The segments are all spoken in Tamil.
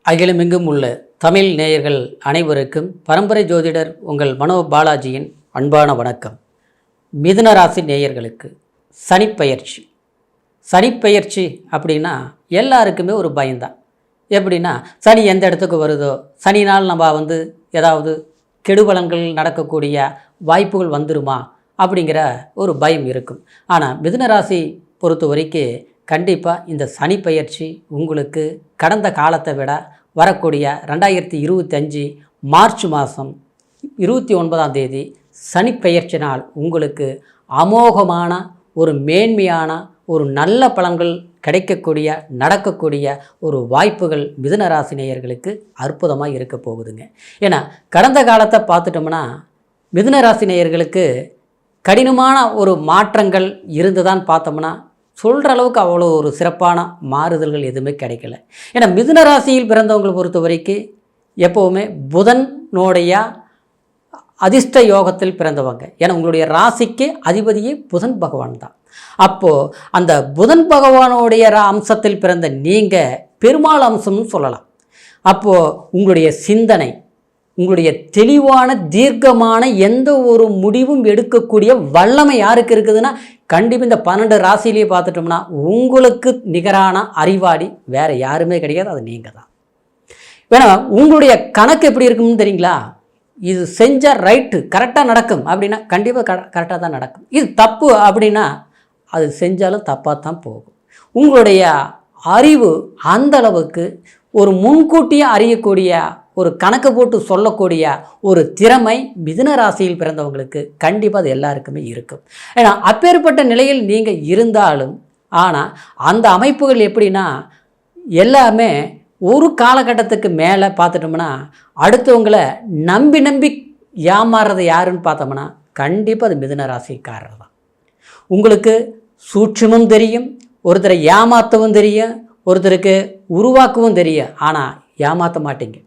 அகிலமெங்கும் உள்ள தமிழ் நேயர்கள் அனைவருக்கும் பரம்பரை ஜோதிடர் உங்கள் மனோ பாலாஜியின் அன்பான வணக்கம். மிதுன ராசி நேயர்களுக்கு சனிப்பெயர்ச்சி. சனிப்பெயர்ச்சி அப்படின்னா எல்லாருக்குமே ஒரு பயம்தான். எப்படின்னா, சனி எந்த இடத்துக்கு வருதோ, சனினால் நம்ம ஏதாவது கெடுபலன்கள் நடக்கக்கூடிய வாய்ப்புகள் வந்துருமா அப்படிங்கிற ஒரு பயம் இருக்கும். ஆனால் மிதுன ராசி பொறுத்த வரைக்கும் கண்டிப்பாக இந்த சனிப்பெயர்ச்சி உங்களுக்கு கடந்த காலத்தை விட வரக்கூடிய 2025 மார்ச் மாதம் 29ஆம் தேதி சனிப்பெயர்ச்சி நாள் உங்களுக்கு அமோகமான ஒரு மேன்மையான ஒரு நல்ல பலன்கள் கிடைக்கக்கூடிய நடக்கக்கூடிய ஒரு வாய்ப்புகள் மிதுன ராசி நேயர்களுக்கு அற்புதமாக இருக்க போகுதுங்க. ஏன்னா கடந்த காலத்தை பார்த்துட்டோம்னா மிதுன ராசி நேயர்களுக்கு கடினமான ஒரு மாற்றங்கள் இருந்துதான் பார்த்தோம்னா சொல்கிற அளவுக்கு அவ்வளோ ஒரு சிறப்பான மாறுதல்கள் எதுவுமே கிடைக்கல. ஏன்னா மிதுன ராசியில் பிறந்தவங்களை பொறுத்த வரைக்கும் எப்போவுமே புதனுடைய அதிர்ஷ்ட யோகத்தில் பிறந்தவங்க. ஏன்னா உங்களுடைய ராசிக்கு அதிபதியே புதன் பகவான் தான். அப்போது அந்த புதன் பகவானுடைய அம்சத்தில் பிறந்த நீங்கள் பெருமாள் அம்சம்னு சொல்லலாம். அப்போது உங்களுடைய சிந்தனை, உங்களுடைய தெளிவான தீர்க்கமான எந்த ஒரு முடிவும் எடுக்கக்கூடிய வல்லமை யாருக்கு இருக்குதுன்னா கண்டிப்பாக இந்த 12 ராசியிலேயே பார்த்துட்டோம்னா உங்களுக்கு நிகரான அறிவாளி வேறு யாருமே கிடையாது, அது நீங்கள் தான். வேணா உங்களுடைய கணக்கு எப்படி இருக்குன்னு தெரியுங்களா? இது செஞ்சால் ரைட்டு கரெக்டாக நடக்கும் அப்படின்னா கண்டிப்பாக கரெக்டாக தான் நடக்கும். இது தப்பு அப்படின்னா அது செஞ்சாலும் தப்பாக தான் போகும். உங்களுடைய அறிவு அந்த அளவுக்கு ஒரு முன்கூட்டியே அறியக்கூடிய ஒரு கணக்கு போட்டு சொல்லக்கூடிய ஒரு திறமை மிதுன ராசியில் பிறந்தவங்களுக்கு கண்டிப்பாக அது எல்லாருக்குமே இருக்கும். ஏன்னா அப்பேற்பட்ட நிலையில் நீங்கள் இருந்தாலும் ஆனால் அந்த அமைப்புகள் எப்படின்னா எல்லாமே ஒரு காலகட்டத்துக்கு மேலே பார்த்துட்டோம்னா அடுத்தவங்களை நம்பி ஏமாறுறது யாருன்னு பார்த்தோம்னா கண்டிப்பாக அது மிதுன ராசிக்காரர் தான். உங்களுக்கு சூட்சுமம் தெரியும், ஒருத்தரை ஏமாற்றவும் தெரியும், ஒருத்தருக்கு உருவாக்கவும் தெரியும். ஆனால் ஏமாற்ற மாட்டீங்க,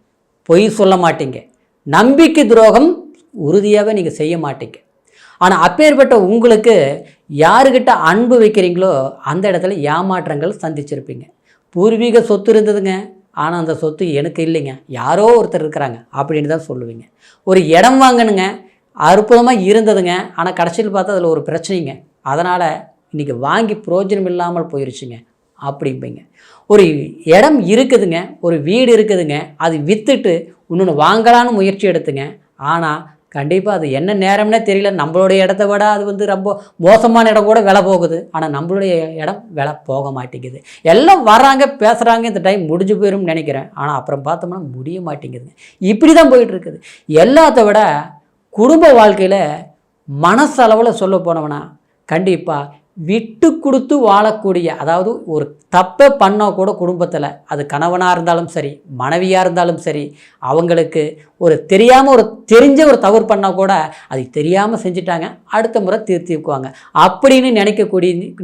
பொய் சொல்ல மாட்டீங்க, நம்பிக்கை துரோகம் உறுதியாகவே நீங்கள் செய்ய மாட்டீங்க. ஆனால் அப்பேற்பட்ட உங்களுக்கு யாருக்கிட்ட அன்பு வைக்கிறீங்களோ அந்த இடத்துல ஏமாற்றங்கள் சந்திச்சிருப்பீங்க. பூர்வீக சொத்து இருந்ததுங்க, ஆனால் அந்த சொத்து எனக்கு இல்லைங்க, யாரோ ஒருத்தர் இருக்கிறாங்க அப்படின்னு தான் சொல்லுவீங்க. ஒரு இடம் வாங்கணுங்க, அற்புதமாக இருந்ததுங்க, ஆனால் கடைசியில் பார்த்தா அதில் ஒரு பிரச்சனைங்க, அதனால் இன்றைக்கி வாங்கி பிரயோஜனம் இல்லாமல் போயிடுச்சுங்க அப்படிம்பீங்க. ஒரு இடம் இருக்குதுங்க, ஒரு வீடு இருக்குதுங்க, அது விற்றுட்டு இன்னொன்று வாங்கலான்னு முயற்சி எடுத்துங்க, ஆனால் கண்டிப்பாக அது என்ன நேரம்னே தெரியல, நம்மளுடைய இடத்த விட அது ரொம்ப மோசமான இடம் கூட விலை போகுது, ஆனால் நம்மளுடைய இடம் விலை போக மாட்டேங்குது. எல்லாம் வர்றாங்க பேசுகிறாங்க, இந்த டைம் முடிஞ்சு போயிடும்னு நினைக்கிறேன், ஆனால் அப்புறம் பார்த்தோம்னா முடிய மாட்டேங்குதுங்க. இப்படி தான் போயிட்டுருக்குது. எல்லாத்த விட குடும்ப வாழ்க்கையில் மனசளவில் சொல்ல போனோம்னா கண்டிப்பாக விட்டு கொடுத்து வாழக்கூடிய, அதாவது ஒரு தப்பை பண்ணால் கூட குடும்பத்தில் அது கணவனாக இருந்தாலும் சரி மனைவியாக இருந்தாலும் சரி அவங்களுக்கு ஒரு தெரியாமல் ஒரு தெரிஞ்ச ஒரு தவறு பண்ணால் கூட அது தெரியாமல் செஞ்சுட்டாங்க, அடுத்த முறை தீர்த்திக்குவாங்க அப்படின்னு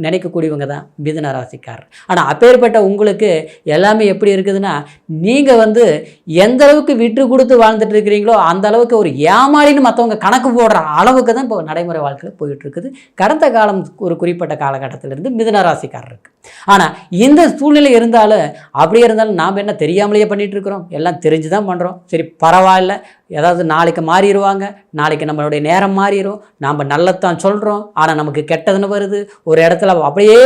நினைக்கக்கூடியவங்க தான் மிதுன ராசிக்காரர். ஆனால் அப்பேற்பட்ட உங்களுக்கு எல்லாமே எப்படி இருக்குதுன்னா நீங்கள் எந்த அளவுக்கு விட்டு கொடுத்து வாழ்ந்துட்டு இருக்கிறீங்களோ அந்த அளவுக்கு ஒரு ஏமாளின்னு மற்றவங்க கணக்கு போடுற அளவுக்கு தான் இப்போ நடைமுறை வாழ்க்கையில் போயிட்டுருக்குது. கடந்த காலம் ஒரு குறிப்பிட்ட காலகட்டத்திலிருந்து மிதுன ராசிக்காரருக்கு. ஆனால் இந்த சூழ்நிலை இருந்தாலும் அப்படியே இருந்தாலும் நாம் என்ன தெரியாமலேயே பண்ணிகிட்டு இருக்கிறோம், எல்லாம் தெரிஞ்சு தான் பண்ணுறோம். சரி பரவாயில்ல, ஏதாவது நாளைக்கு மாறிடுவாங்க, நாளைக்கு நம்மளுடைய நேரம் மாறிடும், நாம் நல்லத்தான் சொல்கிறோம், ஆனால் நமக்கு கெட்டதுன்னு வருது. ஒரு இடத்துல அப்படியே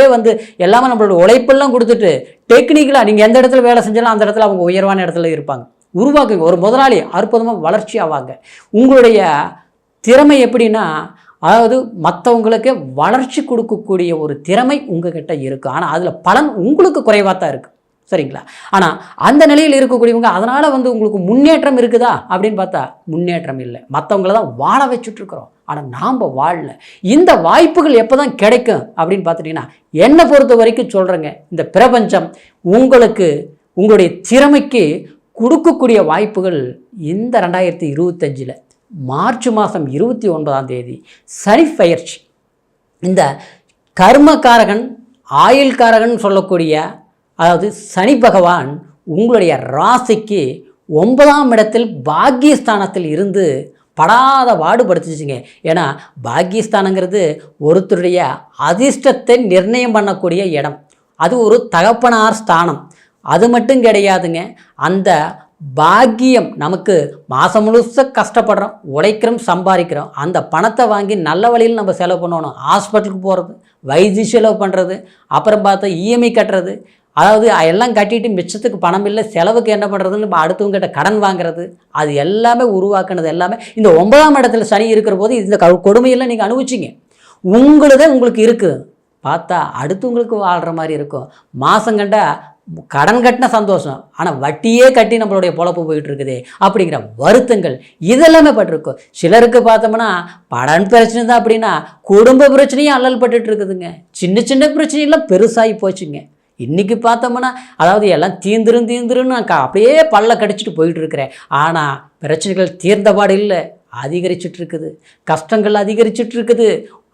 எல்லாமே நம்மளோட உழைப்பெல்லாம் கொடுத்துட்டு டெக்னிக்கலாக நீங்கள் எந்த இடத்துல வேலை செஞ்சாலும் அந்த இடத்துல அவங்க உயர்வான இடத்துல இருப்பாங்க. உருவாக்குங்க, ஒரு முதலாளி அற்புதமாக வளர்ச்சி ஆவாங்க. உங்களுடைய திறமை எப்படின்னா அதாவது மற்றவங்களுக்கு வளர்ச்சி கொடுக்கக்கூடிய ஒரு திறமை உங்ககிட்ட இருக்குது, ஆனால் அதில் பலன் உங்களுக்கு குறைவாக தான் இருக்குது, சரிங்களா? ஆனால் அந்த நிலையில் இருக்கக்கூடியவங்க அதனால் உங்களுக்கு முன்னேற்றம் இருக்குதா அப்படின்னு பார்த்தா முன்னேற்றம் இல்லை, மற்றவங்கள தான் வாழ வச்சுட்ருக்குறோம், ஆனால் நாம் வாழல. இந்த வாய்ப்புகள் எப்போ தான் கிடைக்கும் அப்படின்னு பார்த்துட்டிங்கன்னா என்னை பொறுத்த வரைக்கும் சொல்கிறேங்க, இந்த பிரபஞ்சம் உங்களுக்கு உங்களுடைய திறமைக்கு கொடுக்கக்கூடிய வாய்ப்புகள் இந்த 2025 மார்ச் மாதம் 29ஆம் தேதி சனிப்பெயர்ச்சி. இந்த கர்மக்காரகன் ஆயுள்காரகன் சொல்லக்கூடிய அதாவது சனி பகவான் உங்களுடைய ராசிக்கு 9ஆம் இடத்தில் பாக்கியஸ்தானத்தில் இருந்து படாத பாடுபடுத்துச்சுங்க. ஏன்னா பாக்கியஸ்தானங்கிறது ஒருத்தருடைய அதிர்ஷ்டத்தை நிர்ணயம் பண்ணக்கூடிய இடம், அது ஒரு தகப்பனார் ஸ்தானம். அது மட்டும் கிடையாதுங்க, அந்த பாக்கியம் நமக்கு மாதம் முழுச கஷ்டப்படுறோம், உழைக்கிறோம், சம்பாதிக்கிறோம், அந்த பணத்தை வாங்கி நல்ல வழியில் நம்ம செலவு பண்ணணும். ஹாஸ்பிட்டலுக்கு போகிறது, வைத்திய செலவு பண்ணுறது, அப்புறம் பார்த்தா இஎம்ஐ கட்டுறது, அதாவது எல்லாம் கட்டிட்டு மிச்சத்துக்கு பணம் இல்லை, செலவுக்கு என்ன பண்ணுறதுன்னு அடுத்தவங்ககிட்ட கடன் வாங்குறது, அது எல்லாமே உருவாக்குனது எல்லாமே இந்த 9ஆம் இடத்துல சனி இருக்கிற போது இந்த கொடுமையெல்லாம் நீங்கள் அனுபவிச்சிங்க. உங்களுக்கு இருக்குது, பார்த்தா அடுத்தவங்களுக்கு வாழ்கிற மாதிரி இருக்கும். மாதம் கண்டா கடன் கட்டின சந்தோஷம், ஆனால் வட்டியே கட்டி நம்மளுடைய பொழப்பு போயிட்டு இருக்குது அப்படிங்கிற வருத்தங்கள் இதெல்லாமே பட்டிருக்கும். சிலருக்கு பார்த்தோம்னா படன் பிரச்சனை தான் அப்படின்னா குடும்ப பிரச்சனையும் அல்லல் பட்டுட்டு இருக்குதுங்க. சின்ன சின்ன பிரச்சனையெல்லாம் பெருசாகி போச்சுங்க. இன்றைக்கி பார்த்தோம்னா அதாவது எல்லாம் தீந்துருன்னு நான் அப்படியே பல்ல கடிச்சிட்டு போயிட்டு இருக்கிறேன். ஆனால் பிரச்சனைகள் தீர்ந்தபாடு இல்லை, அதிகரிச்சுட்டு இருக்குது, கஷ்டங்கள் அதிகரிச்சுட்டு இருக்குது.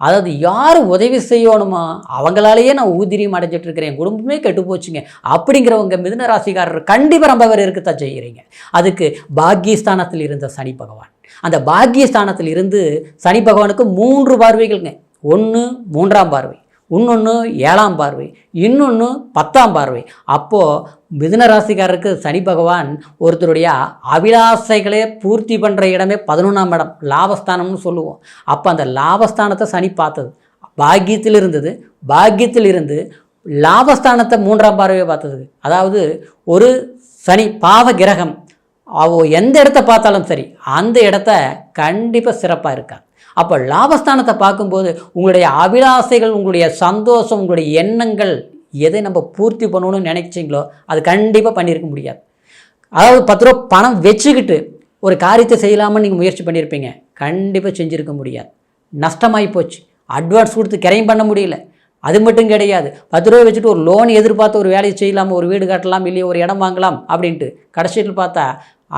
அதாவது யார் உதவி செய்யணுமோ அவங்களாலேயே நான் ஊதிரியம் அடைஞ்சிட்டு இருக்கிறேன், குடும்பமே கெட்டு போச்சுங்க அப்படிங்கிறவங்க மிதுன ராசிக்காரர் கண்டிப்பாக ரொம்ப பேர் இருக்கத்தான் செய்கிறீங்க. அதுக்கு பாக்கியஸ்தானத்தில் இருந்த சனி பகவான், அந்த பாக்கியஸ்தானத்தில் இருந்து சனி பகவானுக்கு 3 பார்வைகள்ங்க. ஒன்று 3ஆம் பார்வை, இன்னொன்று 7ஆம் பார்வை, இன்னொன்று 10ஆம் பார்வை. அப்போது மிதுன ராசிக்காரருக்கு சனி பகவான் ஒருத்தருடைய அபிலாசைகளே பூர்த்தி பண்ணுற இடமே 11ஆம் இடம், லாபஸ்தானம்னு சொல்லுவோம். அப்போ அந்த லாபஸ்தானத்தை சனி பார்த்தது, பாக்கியத்தில் இருந்தது, பாக்கியத்தில் இருந்து லாபஸ்தானத்தை 3ஆம் பார்வையை பார்த்தது. அதாவது ஒரு சனி பாவ கிரகம் எந்த இடத்த பார்த்தாலும் சரி அந்த இடத்த கண்டிப்பாக சிறப்பாக இருக்காது. அப்போ லாபஸ்தானத்தை பார்க்கும்போது உங்களுடைய அபிலாசைகள், உங்களுடைய சந்தோஷம், உங்களுடைய எண்ணங்கள் எதை நம்ம பூர்த்தி பண்ணணும்னு நினைச்சிங்களோ அது கண்டிப்பாக பண்ணியிருக்க முடியாது. அதாவது 10 ரூபா பணம் வச்சுக்கிட்டு ஒரு காரியத்தை செய்யலாமல் நீங்கள் முயற்சி பண்ணியிருப்பீங்க, கண்டிப்பாக செஞ்சுருக்க முடியாது, நஷ்டமாகி போச்சு. அட்வான்ஸ் கொடுத்து கிரைம் பண்ண முடியல. அது மட்டும் கிடையாது, 10 ரூபா வச்சுட்டு ஒரு லோன் எதிர்பார்த்து ஒரு வேலையை செய்யலாமல், ஒரு வீடு கட்டலாம், இல்லையே ஒரு இடம் வாங்கலாம் அப்படின்ட்டு கடைசியில் பார்த்தா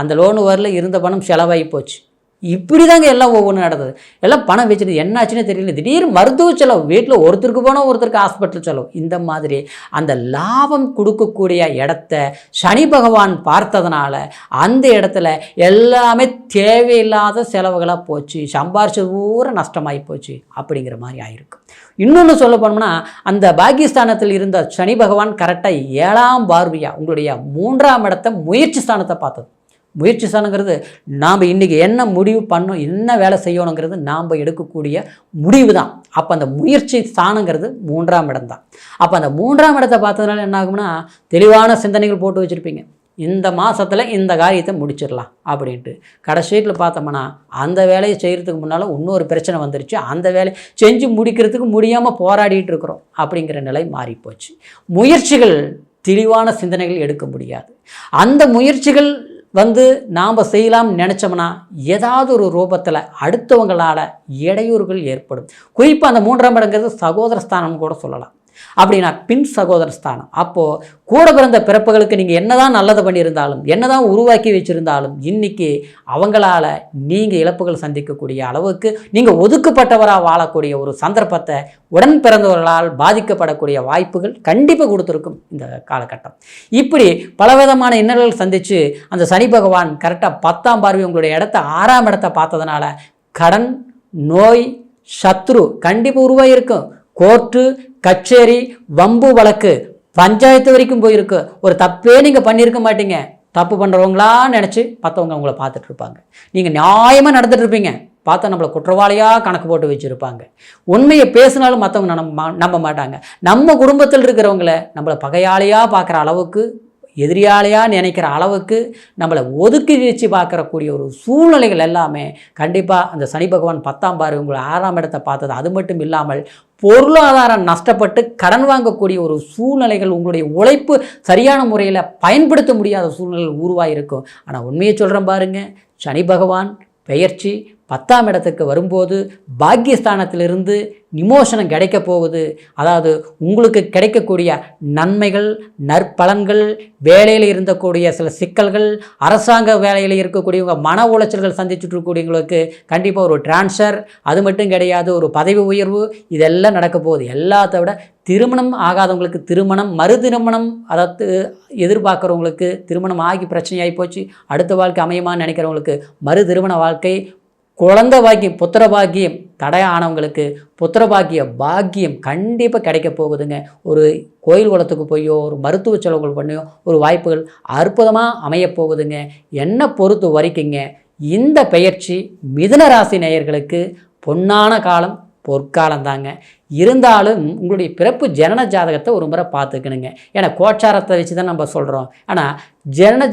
அந்த லோனு வரல, இருந்த பணம் செலவாகி போச்சு. இப்படி தாங்க எல்லாம் ஒவ்வொன்றும் நடந்தது. எல்லாம் பணம் வச்சுட்டு என்னாச்சுன்னே தெரியல. திடீர்னு மருத்துவ செலவு, வீட்டில் ஒருத்தருக்கு போனால் ஒருத்தருக்கு ஹாஸ்பிட்டல் செலவு, இந்த மாதிரி அந்த லாபம் கொடுக்கக்கூடிய இடத்த சனி பகவான் பார்த்ததுனால அந்த இடத்துல எல்லாமே தேவையில்லாத செலவுகளாக போச்சு, சம்பாரிச்சது பூரா நஷ்டமாகி போச்சு அப்படிங்கிற மாதிரி ஆயிருக்கும். இன்னொன்று சொல்ல போனோம்னா அந்த பாக்கியஸ்தானத்தில் இருந்த சனி பகவான் கரெக்டாக 7ஆம் பார்வையாக உங்களுடைய 3ஆம் இடத்த முயற்சி ஸ்தானத்தை பார்த்தது. முயற்சி ஸ்தானங்கிறது நாம் இன்றைக்கி என்ன முடிவு பண்ணோம், என்ன வேலை செய்யணுங்கிறது நாம் எடுக்கக்கூடிய முடிவு தான். அப்போ அந்த முயற்சி ஸ்தானங்கிறது 3ஆம் இடம் தான். அப்போ அந்த 3ஆம் இடத்தை பார்த்ததுனால என்ன ஆகும்னா தெளிவான சிந்தனைகள் போட்டு வச்சுருப்பீங்க, இந்த மாதத்தில் இந்த காரியத்தை முடிச்சிடலாம் அப்படின்ட்டு. கடைசியில் பார்த்தோம்னா அந்த வேலையை செய்கிறதுக்கு முன்னால் இன்னொரு பிரச்சனை வந்துருச்சு, அந்த வேலையை செஞ்சு முடிக்கிறதுக்கு முடியாமல் போராடிட்டு இருக்கிறோம் அப்படிங்கிற நிலை மாறிப்போச்சு. முயற்சிகள் தெளிவான சிந்தனைகள் எடுக்க முடியாது. அந்த முயற்சிகள் நாம் செய்யலாம்னு நினச்சோம்னா ஏதாவது ஒரு ரூபத்தில் அடுத்தவங்களால் இடையூறுகள் ஏற்படும். குறிப்பாக அந்த 3ஆம் இடங்கிறது சகோதரஸ்தானம் கூட சொல்லலாம். அப்படின்னா பின் சகோதர ஸ்தானம். அப்போது கூட பிறந்த பிறப்புகளுக்கு நீங்கள் என்ன தான் நல்லது பண்ணியிருந்தாலும், என்ன தான் உருவாக்கி வச்சுருந்தாலும், இன்றைக்கி அவங்களால நீங்கள் இழப்புகள் சந்திக்கக்கூடிய அளவுக்கு நீங்கள் ஒதுக்கப்பட்டவராக வாழக்கூடிய ஒரு சந்தர்ப்பத்தை உடன் பிறந்தவர்களால் பாதிக்கப்படக்கூடிய வாய்ப்புகள் கண்டிப்பாக கொடுத்துருக்கும் இந்த காலகட்டம். இப்படி பலவிதமான இன்னல்கள் சந்தித்து அந்த சனி பகவான் கரெக்டாக 10ஆம் பார்வை உங்களுடைய இடத்த 6ஆம் இடத்தை பார்த்ததுனால கடன், நோய், சத்ரு கண்டிப்பாக உருவாகியிருக்கும். கோர்ட்டு, கச்சேரி, வம்பு வழக்கு, பஞ்சாயத்து வரைக்கும் போயிருக்கு. ஒரு தப்பே நீங்கள் பண்ணியிருக்க மாட்டீங்க, தப்பு பண்ணுறவங்களா நினச்சி மற்றவங்க உங்களை பார்த்துட்டு இருப்பாங்க. நீங்கள் நியாயமாக நடந்துட்டு இருப்பீங்க, பார்த்தா நம்மளை குற்றவாளியாக கணக்கு போட்டு வச்சுருப்பாங்க. உண்மையை பேசினாலும் மற்றவங்க நம்ப மாட்டாங்க. நம்ம குடும்பத்தில் இருக்கிறவங்கள நம்மளை பகையாளியாக பார்க்குற அளவுக்கு, எதிரியாளையாக நினைக்கிற அளவுக்கு நம்மளை ஒதுக்கி வச்சு பார்க்கறக்கூடிய ஒரு சூழ்நிலைகள் எல்லாமே கண்டிப்பாக அந்த சனி பகவான் 10ஆம் பார்வை உங்களை 6ஆம் இடத்தை பார்த்தது. அது மட்டும் இல்லாமல் பொருளாதாரம் நஷ்டப்பட்டு கடன் வாங்கக்கூடிய ஒரு சூழ்நிலைகள், உங்களுடைய உழைப்பு சரியான முறையில் பயன்படுத்த முடியாத சூழ்நிலைகள் உருவாகிருக்கும். ஆனால் உண்மையை சொல்கிறேன் பாருங்கள், சனி பகவான் பெயர்ச்சி 10ஆம் இடத்துக்கு வரும்போது பாக்கியஸ்தானத்திலிருந்து நிமோஷனம் கிடைக்க போகுது. அதாவது உங்களுக்கு கிடைக்கக்கூடிய நன்மைகள், நற்பலன்கள், வேலையில் இருந்தக்கூடிய சில சிக்கல்கள், அரசாங்க வேலையில் இருக்கக்கூடியவங்க மன உளைச்சல்கள் சந்திச்சுட்டு இருக்கக்கூடியவங்களுக்கு கண்டிப்பாக ஒரு டிரான்ஸ்ஃபர், அது மட்டும் கிடையாது ஒரு பதவி உயர்வு, இதெல்லாம் நடக்க போகுது. எல்லாத்த விட திருமணம் ஆகாதவங்களுக்கு திருமணம், மறு திருமணம், அதாவது எதிர்பார்க்குறவங்களுக்கு திருமணம் ஆகி பிரச்சனையாகி போச்சு, அடுத்த வாழ்க்கை அமையமான்னு நினைக்கிறவங்களுக்கு மறு திருமண வாழ்க்கை, குழந்தை பாக்கியம், புத்திர பாக்கியம் தடையானவங்களுக்கு புத்திர பாக்கியம் கண்டிப்பாக கிடைக்க போகுதுங்க. ஒரு கோயில் குளத்துக்கு போயோ ஒரு மருத்துவ செலவுகள் பண்ணியோ ஒரு வாய்ப்புகள் அற்புதமாக அமையப்போகுதுங்க. என்னை பொறுத்த வரைக்குங்க இந்த பெயர்ச்சி மிதுன ராசி நேயர்களுக்கு பொன்னான காலம், பொற்காலம் தாங்க. இருந்தாலும் உங்களுடைய பிறப்பு ஜனன ஜாதகத்தை ஒரு முறை பார்த்துக்கணுங்க. ஏன்னா கோச்சாரத்தை வச்சு தான் நம்ம சொல்கிறோம். ஆனால்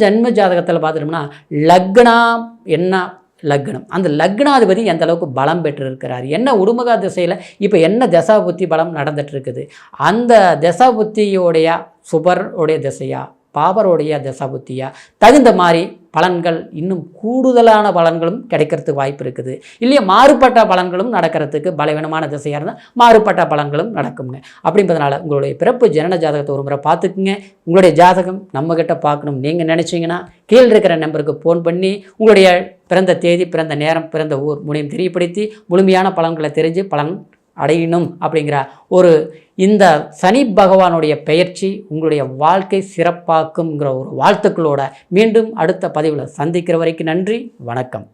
ஜென்ம ஜாதகத்தில் பார்த்துட்டோம்னா லக்னம் என்ன லக்னம், அந்த லக்னாதிபதி எந்த அளவுக்கு பலம் பெற்று இருக்கிறார், என்ன உடுமகா திசையில் இப்போ என்ன தசா புத்தி பலம் நடந்துட்டு இருக்குது, அந்த தசா புத்தியோடைய சுபருடைய திசையா பாபருடைய தசா புத்தியா தகுந்த மாதிரி பலன்கள் இன்னும் கூடுதலான பலன்களும் கிடைக்கிறதுக்கு வாய்ப்பு இருக்குது. இல்லையா மாறுபட்ட பலன்களும் நடக்கிறதுக்கு பலவீனமான திசையாக இருந்தால் மாறுபட்ட பலன்களும் நடக்குங்க. அப்படின்றதுனால உங்களுடைய பிறப்பு ஜனன ஜாதகத்தை ஒரு முறை பார்த்துக்குங்க. உங்களுடைய ஜாதகம் நம்மக்கிட்ட பார்க்கணும் நீங்கள் நினச்சிங்கன்னா கீழே இருக்கிற நம்பருக்கு ஃபோன் பண்ணி உங்களுடைய பிறந்த தேதி, பிறந்த நேரம், பிறந்த ஊர் மூலியம் தெரியப்படுத்தி முழுமையான பலன்களை தெரிஞ்சு பலன் அடையணும் அப்படிங்கிற ஒரு இந்த சனி பகவானுடைய பெயர்ச்சி உங்களுடைய வாழ்க்கை சிறப்பாக்குங்கிற ஒரு வாழ்த்துக்களோட மீண்டும் அடுத்த பதிவில் சந்திக்கிற வரைக்கும் நன்றி, வணக்கம்.